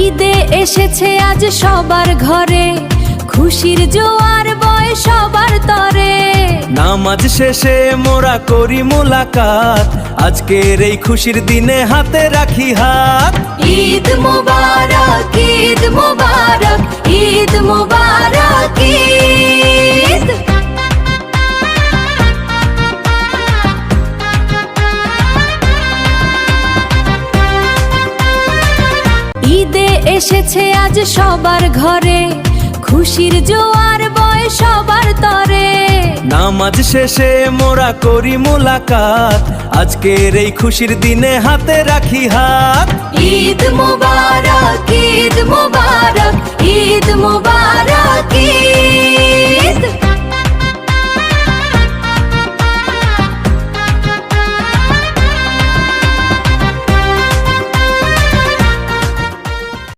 ঈদে এসেছে আজ সবার ঘরে, খুশির জোয়ার বয় সবার তরে। নামাজ শেষে মোরা করি মোলাকাত, আজকের এই খুশির দিনে হাতে রাখি হাত। ঈদ মুবারক, ঈদ মুবারক, ঈদ মুবারক, ঈদ। ঈদে এসেছে আজ সবার ঘরে, খুশির জোয়ার বয় সবার তরে। নামাজ শেষে মোরা করি মোলাকাত, আজকের এই খুশির দিনে হাতে রাখি হাত। ঈদ মুবারক,